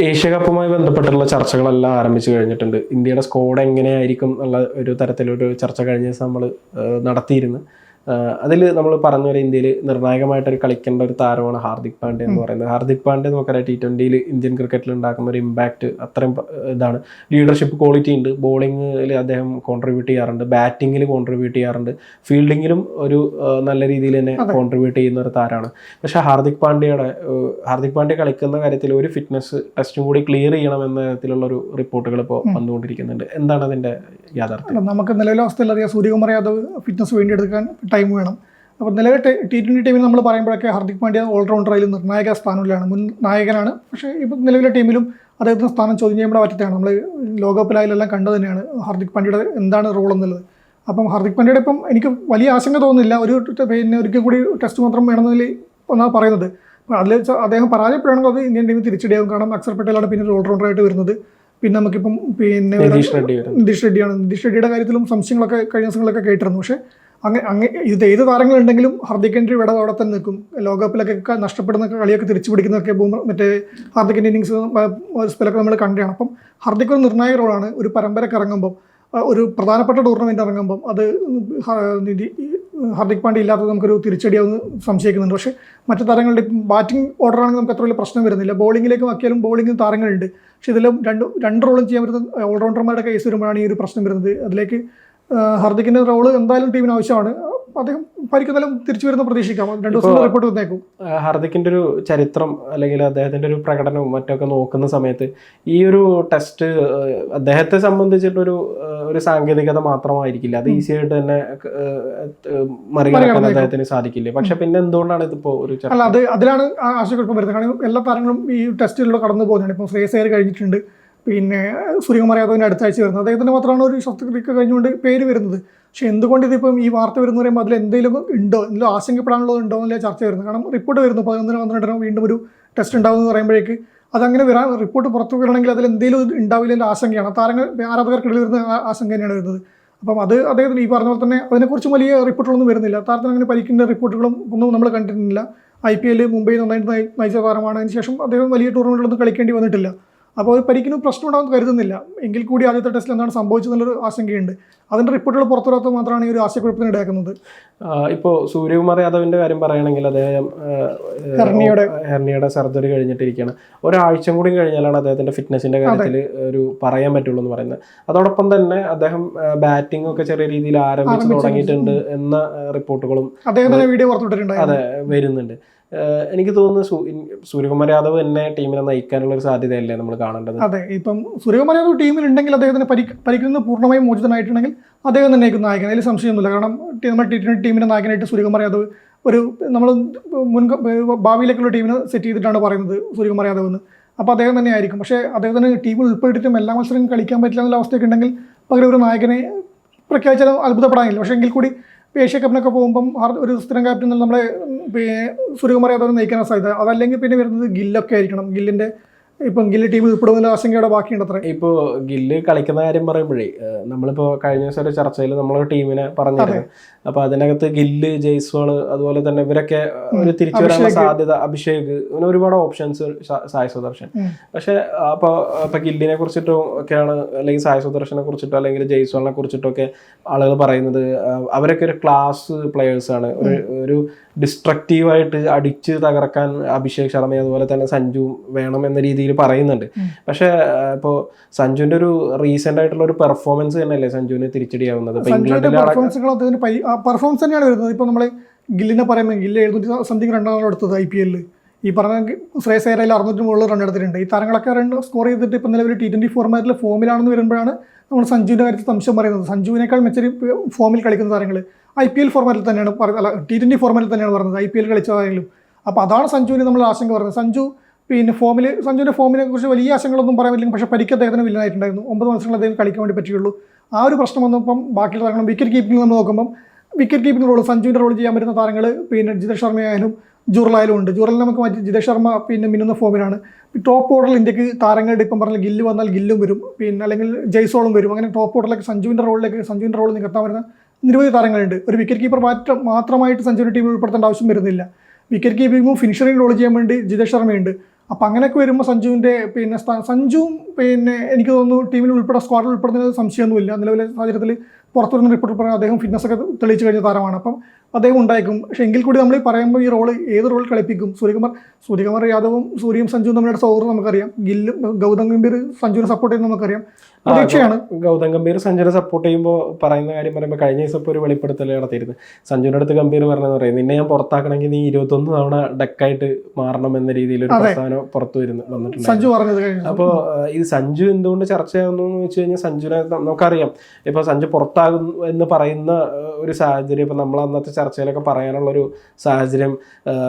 Asia കപ്പുമായി ബന്ധപ്പെട്ടുള്ള ചർച്ചകളെല്ലാം ആരംഭിച്ചു കഴിഞ്ഞിട്ടുണ്ട്. ഇന്ത്യയുടെ സ്ക്വാഡ് എങ്ങനെയായിരിക്കും എന്നുള്ള ഒരു തരത്തിലൊരു ചർച്ച കഴിഞ്ഞ ദിവസം നമ്മൾ നടത്തിയിരുന്നു. അതിൽ നമ്മൾ പറഞ്ഞ പോലെ ഇന്ത്യയിൽ നിർണായകമായിട്ടൊരു കളിക്കേണ്ട ഒരു താരമാണ് ഹാർദിക് പാണ്ഡ്യ എന്ന് പറയുന്നത്. ഹാർദിക് പാണ്ഡ്യ നമുക്കറിയാം T20 ഇന്ത്യൻ ക്രിക്കറ്റിൽ ഉണ്ടാക്കുന്ന ഒരു ഇമ്പാക്റ്റ് അത്രയും ഇതാണ്. ലീഡർഷിപ്പ് ക്വാളിറ്റി ഉണ്ട്, ബോളിങ്ങിൽ അദ്ദേഹം കോൺട്രിബ്യൂട്ട് ചെയ്യാറുണ്ട്, ബാറ്റിങ്ങിൽ കോൺട്രിബ്യൂട്ട് ചെയ്യാറുണ്ട്, ഫീൽഡിങ്ങിലും ഒരു നല്ല രീതിയിൽ തന്നെ കോൺട്രിബ്യൂട്ട് ചെയ്യുന്ന ഒരു താരമാണ്. പക്ഷേ ഹാർദിക് പാണ്ഡ്യ കളിക്കുന്ന കാര്യത്തിൽ ഒരു ഫിറ്റ്നസ് ടെസ്റ്റും കൂടി ക്ലിയർ ചെയ്യണം എന്ന തരത്തിലുള്ള ഒരു റിപ്പോർട്ടുകൾ ഇപ്പോൾ വന്നുകൊണ്ടിരിക്കുന്നുണ്ട്. എന്താണ് അതിൻ്റെ യാഥാർത്ഥ്യം? നമുക്ക് നിലവിലെ അവസ്ഥയിൽ അറിയാം, സൂര്യകുമാർ യാദവ് ഫിറ്റ്നസ് വേണ്ടിയെടുക്കാൻ ടൈം വേണം. അപ്പോൾ നിലവിലെ T20 ടീമിൽ നമ്മൾ പറയുമ്പോഴൊക്കെ ഹാർദിക് പാണ്ഡ്യ ഓൾറൗണ്ടറിൽ നിർണായക സ്ഥാനങ്ങളിലാണ്, മുൻ നായകനാണ്. പക്ഷേ ഇപ്പോൾ നിലവിലെ ടീമിലും അദ്ദേഹത്തിന് സ്ഥാനം ചോദ്യം ചെയ്യുമ്പോൾ പറ്റത്താണ്. നമ്മൾ ലോകകപ്പിലായാലെല്ലാം കണ്ടു തന്നെയാണ് ഹാർദിക് പാണ്ഡ്യയുടെ എന്താണ് റോൾ എന്നുള്ളത്. അപ്പം ഹാർദിക് പാണ്ഡ്യയുടെ ഇപ്പം എനിക്ക് വലിയ ആശങ്ക തോന്നുന്നില്ല. ഒരിക്കൽ കൂടി ടെസ്റ്റ് മാത്രം വേണമെന്നതിൽ ഒന്നാണ് പറയുന്നത്. അപ്പോൾ അതിൽ അദ്ദേഹം പരാജയപ്പെടുകയാണെങ്കിൽ അത് ഇന്ത്യൻ ടീമിൽ തിരിച്ചടിയാകും. കാരണം അക്സർ പട്ടേലാണ് പിന്നെ ഓൾറൗണ്ടറായിട്ട് വരുന്നത്. പിന്നെ നമുക്കിപ്പം നിതീഷ് റെഡ്ഡിയാണ്. നിതീഷ് റെഡ്ഡിയുടെ കാര്യത്തിലും സംശയങ്ങളൊക്കെ കഴിഞ്ഞ ദിവസങ്ങളൊക്കെ കേട്ടിരുന്നു. പക്ഷേ ഇത് ഏത് താരങ്ങളുണ്ടെങ്കിലും ഹാർദിക്കിൻ്റെ വിടവ് അവിടെ തന്നെ നിൽക്കും. ലോകകപ്പിലൊക്കെ നഷ്ടപ്പെടുന്ന കളിയൊക്കെ തിരിച്ചു പിടിക്കുന്നതൊക്കെ മറ്റേ ഹാർദിക്കിൻ്റെ ഇന്നിങ്സ് സ്പെല്ലൊക്കെ നമ്മൾ കണ്ടാണ്. അപ്പം ഹാർദിക് ഒരു നിർണായക റോളാണ്. ഒരു പരമ്പരക്ക് ഇറങ്ങുമ്പം, ഒരു പ്രധാനപ്പെട്ട ടൂർണമെൻറ്റ് ഇറങ്ങുമ്പം അത് ഹാർദിക് പാണ്ഡ്യ ഇല്ലാത്തത് നമുക്കൊരു തിരിച്ചടിയാവുന്ന സംശയിക്കുന്നുണ്ട്. പക്ഷേ മറ്റു താരങ്ങളുടെ ബാറ്റിംഗ് ഓർഡറാണെങ്കിൽ നമുക്ക് അത്ര വലിയ പ്രശ്നം വരുന്നില്ല. ബോളിങ്ങിലേക്ക് ആക്കിയാലും ബോളിംഗ് താരങ്ങളുണ്ട്. പക്ഷേ ഇതിലും രണ്ട് റോളും ചെയ്യാൻ പറ്റുന്ന ഓൾറൗണ്ടർമാരുടെ കേസ് വരുമ്പോഴാണ് ഈ ഒരു പ്രശ്നം വരുന്നത്. അതിലേക്ക് ഹാർദിക്കിൻ്റെ റോള് എന്തായാലും ടീമിന് ആവശ്യമാണ്. അദ്ദേഹം പരിക്കുന്നാലും തിരിച്ചു വരുന്ന പ്രതീക്ഷിക്കാം. 2 ദിവസം റിപ്പോർട്ട് വന്നേക്കും. ഹാർദിക്കിൻ്റെ ഒരു ചരിത്രം അല്ലെങ്കിൽ അദ്ദേഹത്തിൻ്റെ ഒരു പ്രകടനവും മറ്റൊക്കെ നോക്കുന്ന സമയത്ത് ഈ ഒരു ടെസ്റ്റ് അദ്ദേഹത്തെ സംബന്ധിച്ചിട്ടൊരു സാങ്കേതികത മാത്രമായിരിക്കില്ല. അത് ഈസി ആയിട്ട് തന്നെ മറികടക്കാൻ അദ്ദേഹത്തിന് സാധിക്കില്ല. പക്ഷെ പിന്നെ എന്തുകൊണ്ടാണ് ഇതിപ്പോ ഒരു അതിലാണ് ആശയക്കുഴപ്പം വരുന്നത്. കാരണം എല്ലാ താരങ്ങളും ഈ ടെസ്റ്റിലൂടെ കടന്നു പോകുന്നതാണ്. ഇപ്പം ശ്രേയസ് അയ്യർ കഴിഞ്ഞിട്ടുണ്ട്, പിന്നെ സൂര്യകുമാർ യാദവിൻ്റെ അടുത്ത ആഴ്ച വരുന്നത്. അദ്ദേഹത്തിന് മാത്രമാണ് ഒരു ശസ്ത്രക്രിയ കഴിഞ്ഞുകൊണ്ട് പേര് വരുന്നത്. പക്ഷേ എന്തുകൊണ്ട് ഇതിപ്പം ഈ വാർത്ത വരുന്ന പറയുമ്പോൾ അതിൽ എന്തെങ്കിലും ഉണ്ടോ, എന്തെങ്കിലും ആശങ്കപ്പെടാനുള്ളത് ഉണ്ടോ എന്നല്ല ചർച്ച വരുന്നത്. കാരണം റിപ്പോർട്ട് വരുന്നു 11-12 വീണ്ടും ഒരു ടെസ്റ്റ് ഉണ്ടാകുമെന്ന് പറയുമ്പോഴേക്ക് അതങ്ങനെ വരാൻ റിപ്പോർട്ട് പുറത്തു വരണമെങ്കിൽ അതിൽ എന്തെങ്കിലും ഉണ്ടാവില്ല ആശങ്കയാണ്. താരങ്ങൾ ആരാധകർക്കിടയിൽ വരുന്ന ആശങ്ക തന്നെയാണ് വരുന്നത്. അപ്പം അത് അദ്ദേഹത്തിന് ഈ പറഞ്ഞ പോലെ തന്നെ അതിനെക്കുറിച്ച് വലിയ റിപ്പോർട്ടുകളൊന്നും വരുന്നില്ല. താരത്തിന് അങ്ങനെ പരിക്കിൻ്റെ റിപ്പോർട്ടുകളും ഒന്നും നമ്മൾ കണ്ടിട്ടില്ല. IPL മുംബൈ നന്നായിട്ട് നയിച്ച താരമാണ്. അതിനുശേഷം അദ്ദേഹം വലിയ ടൂർണമെൻറ്റിലൊന്നും കളിക്കേണ്ടി വന്നിട്ടില്ല. അപ്പോൾ ഒരു പരിക്കിനും പ്രശ്നം ഉണ്ടാകുമെന്ന് കരുതുന്നില്ല. എങ്കിൽ കൂടി ആദ്യത്തെ ടെസ്റ്റിൽ എന്താണ് സംഭവിച്ചതെന്നുള്ളൊരു ആശങ്കയുണ്ട്. അതിൻ്റെ റിപ്പോർട്ടുകൾ പുറത്തുവരാത്തത് മാത്രമാണ് ഈ ഒരു ആശയക്കുഴപ്പത്തിന് ഇടയാക്കുന്നത്. ഇപ്പോൾ സൂര്യകുമാർ യാദവിൻ്റെ കാര്യം പറയുകയാണെങ്കിൽ അദ്ദേഹം ഹെർണിയയുടെ സർജറി കഴിഞ്ഞിട്ടിരിക്കുകയാണ്. ഒരാഴ്ച കൂടി കഴിഞ്ഞാലാണ് അദ്ദേഹത്തിൻ്റെ ഫിറ്റ്നസിൻ്റെ കാര്യത്തിൽ ഒരു പറയാൻ പറ്റുള്ളൂ എന്ന് പറയുന്നത്. അതോടൊപ്പം തന്നെ അദ്ദേഹം ബാറ്റിംഗ് ഒക്കെ ചെറിയ രീതിയിൽ ആരംഭിച്ചു തുടങ്ങിയിട്ടുണ്ട് എന്ന റിപ്പോർട്ടുകളും അദ്ദേഹത്തിൻ്റെ വീഡിയോ പുറത്തുവിട്ടിട്ടുണ്ട്. അതെ, വരുന്നുണ്ട്. എനിക്ക് തോന്നുന്നു സൂര്യകുമാർ യാദവ് തന്നെ ടീമിനെ നയിക്കാനുള്ള ഒരു സാധ്യതയല്ലേ നമ്മൾ കാണേണ്ടത്? അതെ, ഇപ്പം സൂര്യകുമാർ യാദവ് ടീമിലുണ്ടെങ്കിൽ അദ്ദേഹത്തിന് പരിക്കിൽ നിന്ന് പൂർണ്ണമായും മോചിതനായിട്ടുണ്ടെങ്കിൽ അദ്ദേഹം തന്നെ ആയിരിക്കും നായകൻ. അതിൽ സംശയമൊന്നുമില്ല. കാരണം നമ്മൾ T20 ടീമിൻ്റെ നായകനായിട്ട് സൂര്യകുമാർ യാദവ് നമ്മൾ ഭാവിയിലേക്കുള്ള ടീമിനെ സെറ്റ് ചെയ്തിട്ടാണ് പറയുന്നത് സൂര്യകുമാർ യാദവ് എന്ന്. അപ്പോൾ അദ്ദേഹം തന്നെ ആയിരിക്കും. പക്ഷേ അദ്ദേഹത്തിന് ടീമിൽ ഉൾപ്പെട്ടിട്ടും എല്ലാ മത്സരങ്ങളും കളിക്കാൻ പറ്റില്ല എന്നുള്ള അവസ്ഥയൊക്കെ ഉണ്ടെങ്കിൽ പകരം ഒരു നായകനെ പ്രഖ്യാപിച്ചാലും അത്ഭുതപ്പെടാനില്ല. പക്ഷേ എങ്കിൽ കൂടി ഏഷ്യ കപ്പിനൊക്കെ പോകുമ്പം ഒരു സ്ഥിരം ക്യാപ്റ്റൻ നമ്മളെ സൂര്യകുമാർ യാദവ് നയിക്കാനുള്ള സാധ്യത. അതല്ലെങ്കിൽ പിന്നെ വരുന്നത് ഗില്ലൊക്കെ ആയിരിക്കണം. ഇപ്പം ഗില്ല് ടീമിൽ ഉൾപ്പെടുന്ന ആശങ്കയുടെ ബാക്കിയുണ്ട് അത്ര. ഇപ്പോൾ ഗില്ല് കളിക്കുന്ന കാര്യം പറയുമ്പോഴേ നമ്മളിപ്പോൾ കഴിഞ്ഞ ദിവസം ഒരു ചർച്ചയിൽ നമ്മളൊരു ടീമിനെ പറഞ്ഞിരുന്നു. അപ്പോൾ അതിനകത്ത് ഗില്ല്, ജയ്സ്വാൾ, അതുപോലെ തന്നെ ഇവരൊക്കെ ഒരു തിരിച്ചു വരാനുള്ള സാധ്യത, അഭിഷേക്, അങ്ങനെ ഒരുപാട് ഓപ്ഷൻസ്, സായ് സുദർശൻ. പക്ഷെ അപ്പോൾ ഗില്ലിനെ കുറിച്ചിട്ടോ ഒക്കെയാണ്, അല്ലെങ്കിൽ സായ് സുദർശനെ കുറിച്ചിട്ടോ അല്ലെങ്കിൽ ജയ്സ്വാളിനെ കുറിച്ചിട്ടോ ഒക്കെ ആളുകൾ പറയുന്നത് അവരൊക്കെ ഒരു ക്ലാസ് പ്ലെയേഴ്സാണ്. ഒരു ഡിസ്ട്രക്റ്റീവായിട്ട് അടിച്ച് തകർക്കാൻ അഭിഷേക് ശർമ്മ അതുപോലെ തന്നെ സഞ്ജു വേണം എന്ന രീതിയിൽ പറയുന്നുണ്ട്. പക്ഷെ ഇപ്പോൾ സഞ്ജുവിന്റെ ഒരു റീസെന്റ് ആയിട്ടുള്ള ഒരു പെർഫോമൻസ് തന്നെയല്ലേ സഞ്ജുവിന് തിരിച്ചടിയാവുന്നത്? പെർഫോമൻസ് തന്നെയാണ് വരുന്നത്. ഇപ്പോൾ നമ്മൾ ഗില്ലിനെ പറയുമ്പോൾ ഗില്ല് 700 റണ്ണാണ് എടുത്തത് IPL. ഈ പറഞ്ഞ ശ്രേയസ് അയ്യർ 600 റൺ എടുത്തിട്ടുണ്ട്. ഈ താരങ്ങളൊക്കെ സ്കോർ ചെയ്തിട്ട് ഇപ്പോൾ നിലവിൽ T20 ഫോർമാറ്റിൽ ഫോമിലാണെന്ന് വരുമ്പോഴാണ് നമ്മൾ സഞ്ജുവിൻ്റെ കാര്യത്തിൽ സംശയം പറയുന്നത്. സഞ്ജുവിനേക്കാൾ മെച്ചൊരു ഫോമിൽ കളിക്കുന്ന താരങ്ങൾ IPL ഫോർമാറ്റിൽ തന്നെയാണ് T20 ഫോർമാറ്റിൽ തന്നെയാണ് പറയുന്നത്, IPL കളിച്ചതാണെങ്കിലും. അപ്പോൾ അതാണ് സഞ്ജുവിന് നമ്മൾ ആശങ്ക പറയുന്നത്. സഞ്ജുവിൻ്റെ ഫോമിനെ കുറിച്ച് വലിയ ആശങ്കകളൊന്നും പറയാൻ പറ്റില്ല. പക്ഷേ പരിക്ക് അദ്ദേഹത്തിന് വില്ലനായിട്ടുണ്ടായിരുന്നു. 9 മത്സരങ്ങൾ അദ്ദേഹം കളിക്കാൻ വേണ്ടി പറ്റുള്ളൂ. ആ ഒരു പ്രശ്നം വന്നപ്പം ബാക്കിയുള്ള താരങ്ങൾ വിക്കറ്റ് കീപ്പിംഗ് നമ്മൾ നോക്കുമ്പം വിക്കറ്റ് കീപ്പിംഗ് റോൾ, സഞ്ജുവിൻ്റെ റോൾ ചെയ്യാൻ പറ്റുന്ന താരങ്ങൾ ജിതേഷ് ശർമ്മയായാലും ജൂറലായാലും ഉണ്ട്. ജൂറലിനെ നമുക്ക് മാറ്റി ജിതേഷ് ശർമ്മ മിന്നുന്ന ഫോമിലാണ്. ടോപ്പ് ഓർഡറിൽ ഇന്ത്യക്ക് താരങ്ങളുടെ ഇപ്പം പറഞ്ഞാൽ ഗില്ല് വന്നാൽ ഗില്ലും വരും, അല്ലെങ്കിൽ ജയ്സോളും വരും. അങ്ങനെ ടോപ്പ് ഓർഡറിലേക്ക് സഞ്ജുവിൻ്റെ റോൾ നികത്താൻ വരുന്ന നിരവധി താരങ്ങളുണ്ട്. ഒരു വിക്കറ്റ് കീപ്പർ മാത്രമായിട്ട് സഞ്ജുവിൻ്റെ ടീമിൽ ഉൾപ്പെടുത്തേണ്ട ആവശ്യം വരുന്നില്ല. വിക്കറ്റ് കീപ്പിങ്ങും ഫിനിഷറിംഗ് റോൾ ചെയ്യാൻ വേണ്ടി ജിതേഷ് ശർമ്മയുണ്ട്. അപ്പോൾ അങ്ങനെയൊക്കെ വരുമ്പോൾ സഞ്ജുവിൻ്റെ പിന്നെ സഞ്ജുവും പിന്നെ എനിക്ക് തോന്നുന്നു ടീമിൽ സ്ക്വാഡിൽ ഉൾപ്പെടുന്നതിന് സംശയമൊന്നുമില്ല. നിലവിലെ സാഹചര്യത്തിൽ പുറത്തു വരുന്ന റിപ്പോർട്ട് പറഞ്ഞാൽ അദ്ദേഹം ഫിറ്റ്നസ്സൊക്കെ തെളിയിച്ചു കഴിഞ്ഞ താരമാണ്. അപ്പം അദ്ദേഹം ഉണ്ടായിരിക്കും. പക്ഷേ എങ്കിൽ കൂടി നമ്മൾ പറയുമ്പോൾ ഈ റോള് ഏത് റോൾ കളിപ്പിക്കും? സൂര്യകുമാർ യാദവും സൂര്യയും സഞ്ജുവും തമ്മിലുള്ള സൗഹൃദം നമുക്കറിയാം. ഗില്ലും ഗൗതം ഗംഭീർ സഞ്ജുവിനെ സപ്പോർട്ട് ചെയ്യുന്നത് നമുക്കറിയാം. പ്രതീക്ഷയാണ്. ഗൗതം ഗംഭീർ സഞ്ജുവിനെ സപ്പോർട്ട് ചെയ്യുമ്പോൾ പറയുന്ന കാര്യം പറയുമ്പോൾ കഴിഞ്ഞ ദിവസം ഇപ്പോൾ ഒരു വെളിപ്പെടുത്തൽ നടത്തിയിരുന്നു. സഞ്ജുവിൻ്റെ അടുത്ത് ഗംഭീർ പറഞ്ഞതെന്ന് പറയും, നിന്നെ ഞാൻ പുറത്താക്കണമെങ്കിൽ നീ 21 തവണ ഡെക്കായിട്ട് മാറണം എന്ന രീതിയിൽ ഒരു പ്രസ്ഥാനം പുറത്തു വന്നിട്ടുണ്ട് സഞ്ജു പറഞ്ഞത്. അപ്പോൾ ഈ സഞ്ജു എന്തുകൊണ്ട് ചർച്ചയാകുന്നു എന്ന് വെച്ച് കഴിഞ്ഞാൽ സഞ്ജുവിനെ നമുക്കറിയാം. ഇപ്പോൾ സഞ്ജു പുറത്താകും എന്ന് പറയുന്ന ഒരു സാഹചര്യം ഇപ്പം നമ്മൾ അന്നത്തെ ചർച്ചയിലൊക്കെ പറയാനുള്ളൊരു സാഹചര്യം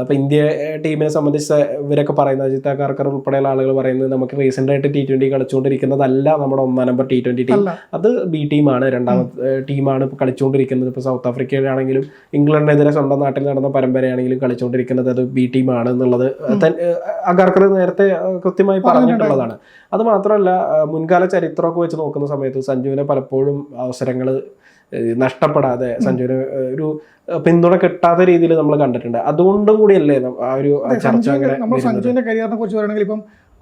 ഇപ്പം ഇന്ത്യ ടീമിനെ സംബന്ധിച്ച് ഇവരൊക്കെ പറയുന്നത്, അജിത് അഗാർക്കർ ഉൾപ്പെടെയുള്ള ആളുകൾ പറയുന്നത് നമുക്ക് റീസെൻ്റായിട്ട് T20 കളിച്ചുകൊണ്ടിരിക്കുന്നതല്ല നമ്മുടെ 1-ാം നമ്പർ T20 ടീം, അത് ബി ടീമാണ്, 2ാമത്തെ ടീമാണ് ഇപ്പോൾ കളിച്ചുകൊണ്ടിരിക്കുന്നത്. ഇപ്പോൾ സൗത്ത് ആഫ്രിക്കയിലാണെങ്കിലും ഇംഗ്ലണ്ടിനെതിരെ സ്വന്തം നാട്ടിൽ നടന്ന പരമ്പരയാണെങ്കിലും കളിച്ചുകൊണ്ടിരിക്കുന്നത് അത് ബി ടീമാണ് എന്നുള്ളത് അഗാർക്കർ നേരത്തെ കൃത്യമായി പറഞ്ഞിട്ടുള്ളതാണ്. അത് മാത്രമല്ല മുൻകാല ചരിത്രമൊക്കെ വെച്ച് നോക്കുന്ന സമയത്ത് സഞ്ജുവിനെ പലപ്പോഴും അവസരങ്ങൾ നഷ്ടപ്പെടാതെ സഞ്ജുവിന് ഒരു പിന്തുണ കിട്ടാത്ത രീതിയിൽ നമ്മൾ കണ്ടിട്ടുണ്ട്. അതുകൊണ്ടും കൂടിയല്ലേ ആ ഒരു ചർച്ച. നമ്മൾ സഞ്ജുവിന്റെ കരിയറിനെ കുറിച്ച് പറയുകയാണെങ്കിൽ ഇപ്പം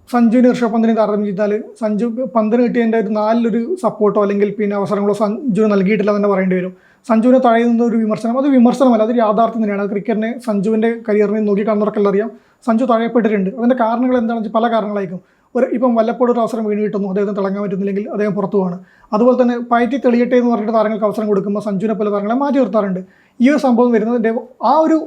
സഞ്ജുവിന് ഋഷഭ് പന്തിനെ താരതമ്യം ചെയ്താൽ സഞ്ജു പന്തിന് കിട്ടിയതിൻ്റെ ഒരു 4 സപ്പോർട്ടോ അല്ലെങ്കിൽ പിന്നെ അവസരങ്ങളോ സഞ്ജുവിന് നൽകിയിട്ടില്ല തന്നെ പറയേണ്ടി വരും. സഞ്ജുവിനെ തഴയുന്ന ഒരു വിമർശനം, അത് വിമർശനമല്ല, അതൊരു യാഥാർത്ഥ്യം തന്നെയാണ്. ക്രിക്കറ്റിനെ സഞ്ജുവിൻ്റെ കരിയറിനെ നോക്കി കാണുന്നവർക്കെല്ലാം അറിയാം സഞ്ജു തഴയപ്പെട്ടിട്ടുണ്ട്. അതിൻ്റെ കാരണങ്ങൾ എന്താണെന്ന് വെച്ചാൽ പല കാരണങ്ങളായിരിക്കും. ഇപ്പം വല്ലപ്പോഴും ഒരു അവസരം വീണ് കിട്ടുന്നു, അദ്ദേഹത്തിന് തിളങ്ങാൻ പറ്റുന്നില്ലെങ്കിൽ അദ്ദേഹം പുറത്തു പോവാണ്. അതുപോലെ തന്നെ പയറ്റി തെളിയട്ടെ എന്ന് പറഞ്ഞിട്ട് താരങ്ങൾക്ക് അവസരം കൊടുക്കുമ്പോൾ സഞ്ജുവിനെ പോലെ താരങ്ങളെ മാറ്റി നിർത്താറുണ്ട്. ഈ ഒരു സംഭവം വരുന്നത് ആ ഒരു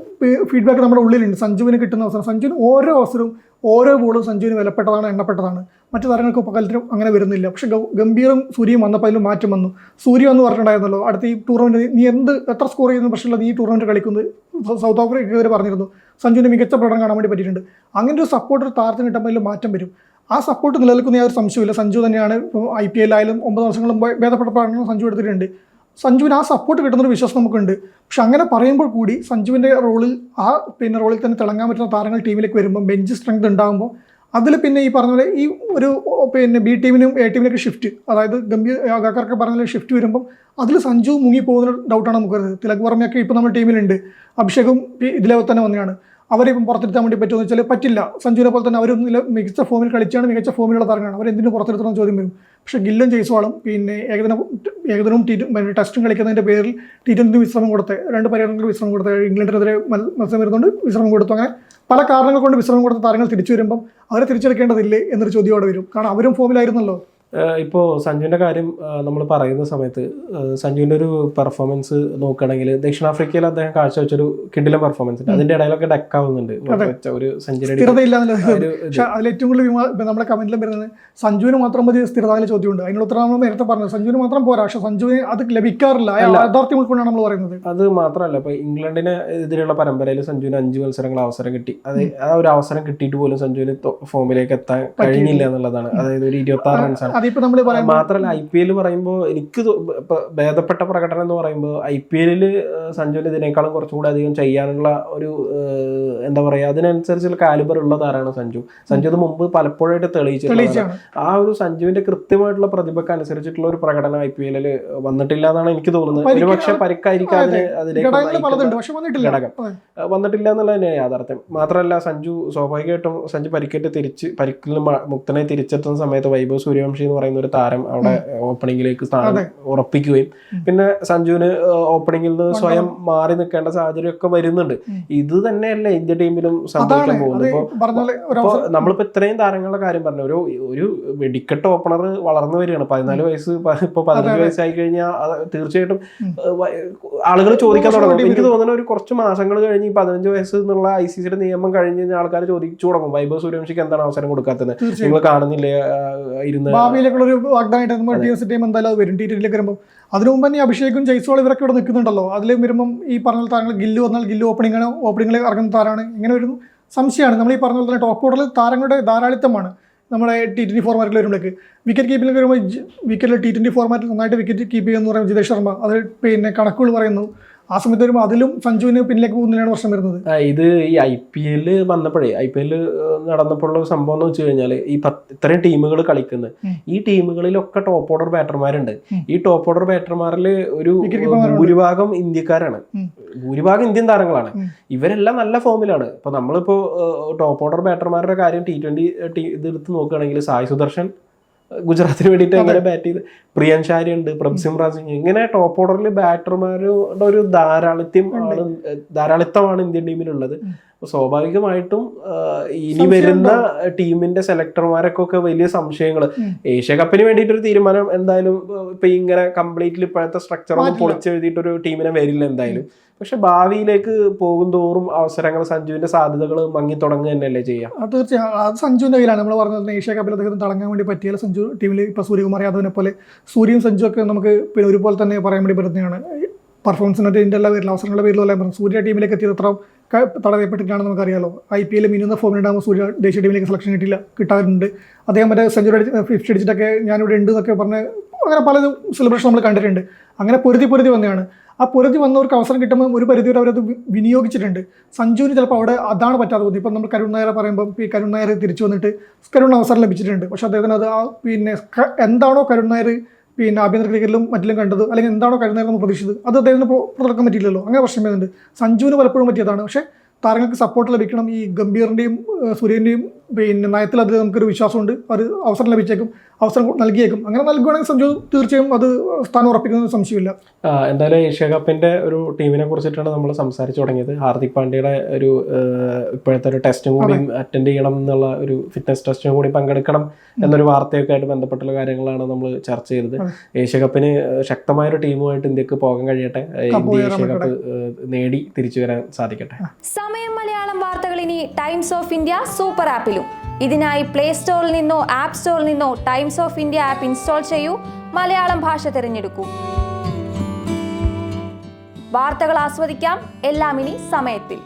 ഫീഡ്ബാക്ക് നമ്മുടെ ഉള്ളിലുണ്ട്. സഞ്ജുവിന് കിട്ടുന്ന അവസരം, സഞ്ജുവിന് ഓരോ അവസരവും ഓരോ ബോളും സഞ്ജുവിന് വിലപ്പെട്ടതാണ്, എണ്ണപ്പെട്ടതാണ്. മറ്റു താരങ്ങൾക്ക് പകലത്തിനും അങ്ങനെ വരുന്നില്ല. പക്ഷേ ഗംഭീറും സൂര്യയും വന്നപ്പോൾ അതിൽ മാറ്റം വന്നു. സൂര്യ എന്ന് പറഞ്ഞിട്ടുണ്ടായിരുന്നല്ലോ, അടുത്ത ഈ ടൂർണമെൻറ്റ് നീ എത്ര സ്കോർ ചെയ്യുന്ന പ്രശ്നമില്ല, നീ ഈ ടൂർണമെൻറ്റ് കളിക്കുന്നത് സൗത്ത് ആഫ്രിക്ക വരെ പറഞ്ഞിരുന്നു. സഞ്ജുവിന് മികച്ച പ്രകടനം കാണാൻ വേണ്ടി പറ്റിയിട്ടുണ്ട്. അങ്ങനെ ഒരു സപ്പോർട്ട് താരത്തിന് കിട്ടുമ്പോൾ അതിൽ മാറ്റം വരും. ആ സപ്പോർട്ട് നിലനിൽക്കുന്ന യാതൊരു സംശയമില്ല. സഞ്ജു തന്നെയാണ് ഇപ്പോൾ IPL ആയാലും 9 വർഷങ്ങളും ഭേദപ്പെട്ട പ്രകടനം സഞ്ജു എടുത്തിട്ടുണ്ട്. സഞ്ജുവിന് ആ സപ്പോർട്ട് കിട്ടുന്നൊരു വിശ്വാസം നമുക്കുണ്ട്. പക്ഷെ അങ്ങനെ പറയുമ്പോൾ കൂടി സഞ്ജുവിൻ്റെ റോളിൽ റോളിൽ തന്നെ തിളങ്ങാൻ പറ്റുന്ന താരങ്ങൾ ടീമിലേക്ക് വരുമ്പോൾ ബെഞ്ച് സ്ട്രെങ്ത് ഉണ്ടാകുമ്പോൾ അതിൽ പിന്നെ ഈ പറഞ്ഞ പോലെ ഈ ഒരു ബി ടീമിനും A ടീമിലേക്ക് ഷിഫ്റ്റ്, അതായത് ഗംഭീർ അഗാർക്കർ പറഞ്ഞ പോലെ ഷിഫ്റ്റ് വരുമ്പം അതിൽ സഞ്ജു മുങ്ങി പോകുന്ന ഡൗട്ടാണ് നമുക്ക് വരുന്നത്. തിലക് വർമ്മയൊക്കെ ഇപ്പോൾ നമ്മുടെ ടീമിലുണ്ട്, അഭിഷേകും ഇതിലെ തന്നെ വന്നതാണ്. അവരിപ്പം പുറത്തെടുത്താൻ വേണ്ടി പറ്റുമെന്ന് വെച്ചാൽ പറ്റില്ല. സഞ്ജുവിനെ പോലെ തന്നെ അവരും മികച്ച ഫോമിൽ കളിച്ചാണ്, മികച്ച ഫോമിലുള്ള താരങ്ങളാണ്. അവരെന്തിനു പുറത്തെടുത്തണമെന്ന് ചോദ്യം വരും. പക്ഷേ ഗില്ലും ജയ്സ്വാളും പിന്നെ ഏകദിനവും ടെസ്റ്റും കളിക്കുന്നതിൻ്റെ പേരിൽ T20 വിശ്രമം കൊടുത്ത് 2 പര്യടനങ്ങൾക്ക് വിശ്രമം കൊടുത്ത് ഇംഗ്ലണ്ടിനെതിരെ മത്സരം വരുന്നുണ്ട് വിശ്രമം കൊടുത്തു. അങ്ങനെ പല കാരണങ്ങൾ കൊണ്ട് വിശ്രമം കൊടുത്ത താരങ്ങൾ തിരിച്ചു വരുമ്പം അവരെ തിരിച്ചെടുക്കേണ്ടതില്ലേ എന്നൊരു ചോദ്യം അവിടെ വരും. കാരണം അവരും ഫോമിലായിരുന്നല്ലോ. ഇപ്പോൾ സഞ്ജുവിൻ്റെ കാര്യം നമ്മൾ പറയുന്ന സമയത്ത് സഞ്ജുവിൻ്റെ ഒരു പെർഫോമൻസ് നോക്കുകയാണെങ്കിൽ ദക്ഷിണാഫ്രിക്കയിൽ അദ്ദേഹം കാഴ്ചവെച്ചൊരു കിടിലൻ പെർഫോമൻസ് ഉണ്ട്. അതിൻ്റെ ഇടയിലൊക്കെ ഡെക്കാവുന്നുണ്ട്, ഒരു സെഞ്ചുറി. പക്ഷേ അതിൽ ഏറ്റവും കൂടുതൽ നമ്മുടെ കമന്റിലും വരുന്നത് സഞ്ജുവിന് മാത്രം മതി സ്ഥിരതയിലെ ചോദ്യമുണ്ട്. അതിനുള്ള ഉത്തരം നമ്മൾ നേരത്തെ പറഞ്ഞു, സഞ്ജുവിന് മാത്രം പോരാ, പക്ഷെ സഞ്ജുവിന് അത് ലഭിക്കാറില്ല. യാഥാർത്ഥ്യം ഉൾക്കൊണ്ടാണ് നമ്മൾ പറയുന്നത്. അത് മാത്രമല്ല, ഇപ്പോൾ ഇംഗ്ലണ്ടിന് എതിരെയുള്ള പരമ്പരയിൽ സഞ്ജുവിന് 5 മത്സരങ്ങൾ അവസരം കിട്ടി. അത് ആ ഒരു അവസരം കിട്ടിയിട്ട് പോലും സഞ്ജുവിന് ഫോമിലേക്ക് എത്താൻ കഴിഞ്ഞില്ല എന്നുള്ളതാണ്. അതായത് ഒരു 26 റൺസാണ്. മാത്രമല്ല IPL പറയുമ്പോൾ എനിക്ക് ഭേദപ്പെട്ട പ്രകടനം എന്ന് പറയുമ്പോൾ IPL സഞ്ജുവിന് ഇതിനേക്കാളും കുറച്ചുകൂടി അധികം ചെയ്യാനുള്ള ഒരു എന്താ പറയുക, അതിനനുസരിച്ചുള്ള കാലിബർ ഉള്ള താരമാണ് സഞ്ജു. ഇത് മുമ്പ് പലപ്പോഴായിട്ട് തെളിയിച്ചിട്ടുണ്ട്. ആ ഒരു സഞ്ജുവിന്റെ കൃത്യമായിട്ടുള്ള പ്രതിഭക്ക് അനുസരിച്ചിട്ടുള്ള ഒരു പ്രകടനം IPL വന്നിട്ടില്ല എന്നാണ് എനിക്ക് തോന്നുന്നത്. ഒരുപക്ഷെ പരിക്കായിരിക്കും അതിലേക്ക് ഘടകം വന്നിട്ടില്ല എന്നുള്ളത് തന്നെയാണ് യാഥാർത്ഥ്യം. മാത്രമല്ല സ്വാഭാവികമായിട്ടും സഞ്ജു പരിക്കിൽ മുക്തനായി തിരിച്ചെത്തുന്ന സമയത്ത് വൈഭവ് സൂര്യവംശി എന്ന് പറയുന്ന ഒരു താരം അവിടെ ഓപ്പണിംഗിലേക്ക് സ്ഥാനം ഉറപ്പിക്കുകയും പിന്നെ സഞ്ജുവിന് ഓപ്പണിംഗിൽ നിന്ന് സ്വയം മാറി നിൽക്കേണ്ട സാഹചര്യം ഒക്കെ വരുന്നുണ്ട്. ഇത് തന്നെയല്ലേ ഇന്ത്യ ടീമിലും സംഭവിക്കാൻ പോകുന്നത്. ഇപ്പൊ നമ്മളിപ്പോ ഇത്രയും താരങ്ങളുടെ കാര്യം പറഞ്ഞു, ഒരു വെടിക്കെട്ട് ഓപ്പണർ വളർന്നു വരികയാണ്. 14 വയസ്സ് ഇപ്പൊ 15 വയസ്സായി കഴിഞ്ഞാൽ തീർച്ചയായിട്ടും ആളുകൾ ചോദിക്കാൻ തുടങ്ങും. എനിക്ക് തോന്നുന്ന ഒരു കുറച്ച് മാസങ്ങൾ കഴിഞ്ഞ് 15 വയസ്സ് എന്നുള്ള ICCയുടെ നിയമം കഴിഞ്ഞ് കഴിഞ്ഞാൽ ആൾക്കാർ ചോദിച്ചു തുടങ്ങും, വൈഭവ് സൂര്യവംശിക്ക് എന്താണ് അവസരം കൊടുക്കാത്തത്, നിങ്ങൾ കാണുന്നില്ലേ ഭാവിയിലേക്കുള്ള ഒരു വാഗ്ദാനമായിട്ട് ടീം എന്തായാലും അത് വരും. T20 വരുമ്പോൾ അതിനു മുമ്പ് തന്നെ അഭിഷേകും ജയ്സ്വാൾ ഇവരൊക്കെ ഇവിടെ നിൽക്കുന്നുണ്ടല്ലോ. അതിലും വരുമ്പം ഈ പറഞ്ഞ താരങ്ങൾ ഗില്ല് വന്നാൽ ഗില്ല് ഓപ്പണിങ്ങിൽ ഇറങ്ങുന്ന താരമാണ്. ഇങ്ങനെ വരുന്നു സംശയമാണ്. നമ്മൾ ഈ പറഞ്ഞ പോലെ തന്നെ ടോപ്പ് ഓർഡറിൽ താരങ്ങളുടെ ധാരാളിത്തമാണ്. നമ്മുടെ T20 ഫോർമാറ്റിൽ വരുമ്പോഴേക്ക് വിക്കറ്റ് കീപ്പിംഗ് വരുമ്പോൾ വിക്കറ്റിൽ T20 ഫോർമാറ്റിൽ നന്നായിട്ട് വിക്കറ്റ് കീപ്പ് ചെയ്യുമെന്ന് പറയുമ്പോൾ ജിതേഷ് ശർമ്മ അത് പിന്നെ കണക്കുകൾ പറയുന്നു. ആ സമയത്ത് വരുമ്പോൾ അതിലും സഞ്ജുവിന് പിന്നിലേക്ക് പോകുന്നതിനാണ് പ്രശ്നം വരുന്നത്. ഇത് ഈ IPL വന്നപ്പോഴേ IPL നടന്നപ്പോഴുള്ള സംഭവം എന്ന് വെച്ച് കഴിഞ്ഞാൽ ഇത്രയും ടീമുകൾ കളിക്കുന്നത്, ഈ ടീമുകളിലൊക്കെ ടോപ്പ് ഓർഡർ ബാറ്റർമാരുണ്ട്. ഈ ടോപ്പ് ഓർഡർ ബാറ്റർമാരിൽ ഒരു ഭൂരിഭാഗം ഇന്ത്യക്കാരാണ്, ഭൂരിഭാഗം ഇന്ത്യൻ താരങ്ങളാണ്. ഇവരെല്ലാം നല്ല ഫോമിലാണ്. ഇപ്പൊ നമ്മളിപ്പോ ടോപ്പ് ഓർഡർ ബാറ്റർമാരുടെ കാര്യം T20 ഇത് എടുത്ത് നോക്കുകയാണെങ്കിൽ സായ് സുദർശൻ ഗുജറാത്തിന് വേണ്ടിയിട്ട് എങ്ങനെ ബാറ്റ് ചെയ്ത്, പ്രിയൻ ഷാരി ഉണ്ട്, പ്രഭ്സിംറാജ് സിംഗ്, ഇങ്ങനെ ടോപ്പ് ഓർഡറിൽ ബാറ്റർമാരുടെ ഒരു ധാരാളിത്തമാണ് ഇന്ത്യൻ ടീമിലുള്ളത്. സ്വാഭാവികമായിട്ടും ഇനി വരുന്ന ടീമിന്റെ സെലക്ടർമാരൊക്കെ വലിയ സംശയങ്ങൾ. ഏഷ്യ കപ്പിന് വേണ്ടിയിട്ടൊരു തീരുമാനം എന്തായാലും ഇപ്പൊ ഇങ്ങനെ കംപ്ലീറ്റ്ലി ഇപ്പോഴത്തെ സ്ട്രക്ചർ പൊളിച്ചെഴുതിയിട്ടൊരു ടീമിനെ വരില്ല എന്തായാലും. പക്ഷെ ഭാവിയിലേക്ക് പോകും തോറും അവസരങ്ങൾ, സഞ്ജുവിന്റെ സാധ്യതകൾ മങ്ങി തുടങ്ങുക തന്നെയല്ലേ ചെയ്യാം. തീർച്ചയായും അത് സഞ്ജുവിന്റെ കയ്യിലാണ്. നമ്മൾ പറഞ്ഞത് ഏഷ്യ കപ്പിൽ അദ്ദേഹത്തിന് തിളങ്ങാൻ വേണ്ടി പറ്റിയാൽ സഞ്ജു ടീമിൽ ഇപ്പൊ സൂര്യകുമാർ യാദവിനെ പോലെ സൂര്യയും സഞ്ജു ഒക്കെ നമുക്ക് പിന്നെ ഒരുപോലെ തന്നെ പറയാൻ വേണ്ടി പറ്റുന്നതാണ്. പെർഫോമൻസിനായിട്ട് ഇതിൻ്റെ എല്ലാ പേരിലും അവസരങ്ങളുടെ പേരിലെല്ലാം പറഞ്ഞു. സൂര്യ ടീമിലേക്ക് എത്തിയത് എത്ര തടയപ്പെട്ടിട്ടാണെന്ന് നമുക്കറിയാലോ. IPL മിന്നുന്ന ഫോമിലുണ്ടാകുമ്പോൾ സൂര്യ ദേശീയ ടീമിലേക്ക് സെലക്ഷൻ കിട്ടാറുണ്ട്. അദ്ദേഹം മറ്റേ സെഞ്ചുറി 50 അടിച്ചിട്ടൊക്കെ ഞാനിവിടെ ഉണ്ട് എന്നൊക്കെ പറഞ്ഞ് അങ്ങനെ പലതും സെലിബ്രേഷൻ നമ്മൾ കണ്ടിട്ടുണ്ട്. അങ്ങനെ പൊരുതി വന്നതാണ്. ആ പൊരുതി വന്നവർക്ക് അവസരം കിട്ടുമ്പോൾ ഒരു പരിധിവരെ അവരത് വിനിയോഗിച്ചിട്ടുണ്ട്. സഞ്ജുവിന് ചിലപ്പോൾ അവിടെ അതാണ് പറ്റാതെ പോകുന്നത്. ഇപ്പം നമ്മൾ കരുൺ നായരെ പറയുമ്പോൾ ഈ കരുൺ നായർ തിരിച്ചു വന്നിട്ട് കരുണിന് അവസരം ലഭിച്ചിട്ടുണ്ട്. പക്ഷേ അദ്ദേഹത്തിന് അത് പിന്നെ എന്താണോ കരുൺ നായർ പിന്നെ ആഭ്യന്തര ക്രിക്കറ്റിലും മറ്റിലും കണ്ടത്, അല്ലെങ്കിൽ എന്താണോ കരുൺ നായർ നമ്മൾ പ്രതീക്ഷിച്ചത്, അത് അദ്ദേഹത്തിന് പുറത്തിറക്കാൻ പറ്റിയില്ലല്ലോ. അങ്ങനെ പ്രശ്നം വരുന്നുണ്ട്. സഞ്ജുവിന് പലപ്പോഴും പറ്റിയതാണ്. പക്ഷേ താരങ്ങൾക്ക് സപ്പോർട്ട് ലഭിക്കണം. ഈ ഗംഭീറിൻ്റെയും സൂര്യൻ്റെയും പിന്നെ നയത്തിൽ അതിൽ നമുക്കൊരു വിശ്വാസമുണ്ട്. അത് അവസരം ലഭിച്ചേക്കും, അവസരം നൽകിയേക്കും. അങ്ങനെ നൽകുകയാണെങ്കിൽ സഞ്ജു തീർച്ചയായും അത് സ്ഥാനം ഉറപ്പിക്കുന്നത് സംശയമില്ല. എന്തായാലും ഏഷ്യ കപ്പിന്റെ ഒരു ടീമിനെ കുറിച്ചിട്ടാണ് നമ്മൾ സംസാരിച്ചു തുടങ്ങിയത്. ഹാർദിക് പാണ്ഡ്യയുടെ ഒരു ഇപ്പോഴത്തെ ഒരു ടെസ്റ്റും കൂടി അറ്റൻഡ് ചെയ്യണം എന്നുള്ള ഒരു ഫിറ്റ്നസ് ടെസ്റ്റും കൂടി പങ്കെടുക്കണം എന്നൊരു വാർത്തയൊക്കെ ആയിട്ട് ബന്ധപ്പെട്ടുള്ള കാര്യങ്ങളാണ് നമ്മൾ ചർച്ച ചെയ്തത്. ഏഷ്യ കപ്പിന് ശക്തമായൊരു ടീമുമായിട്ട് ഇന്ത്യക്ക് പോകാൻ കഴിയട്ടെ. ഇന്ത്യ ഏഷ്യ കപ്പ് നേടി തിരിച്ചു വരാൻ സാധിക്കട്ടെ. സമയം മലയാളം വാർത്തകൾ ഇനി ടൈംസ് ഓഫ് ഇന്ത്യ സൂപ്പർ ആപ്പിലും. ഇതിനായി പ്ലേ സ്റ്റോറിൽ നിന്നോ ആപ്പ് സ്റ്റോറിൽ നിന്നോ times of India app install ചെയ്യൂ. മലയാളം ഭാഷ തിരഞ്ഞെടുക്കൂ. വാർത്തകൾ ആസ്വദിക്കാം, എല്ലാം ഇനി സമയത്തിൽ.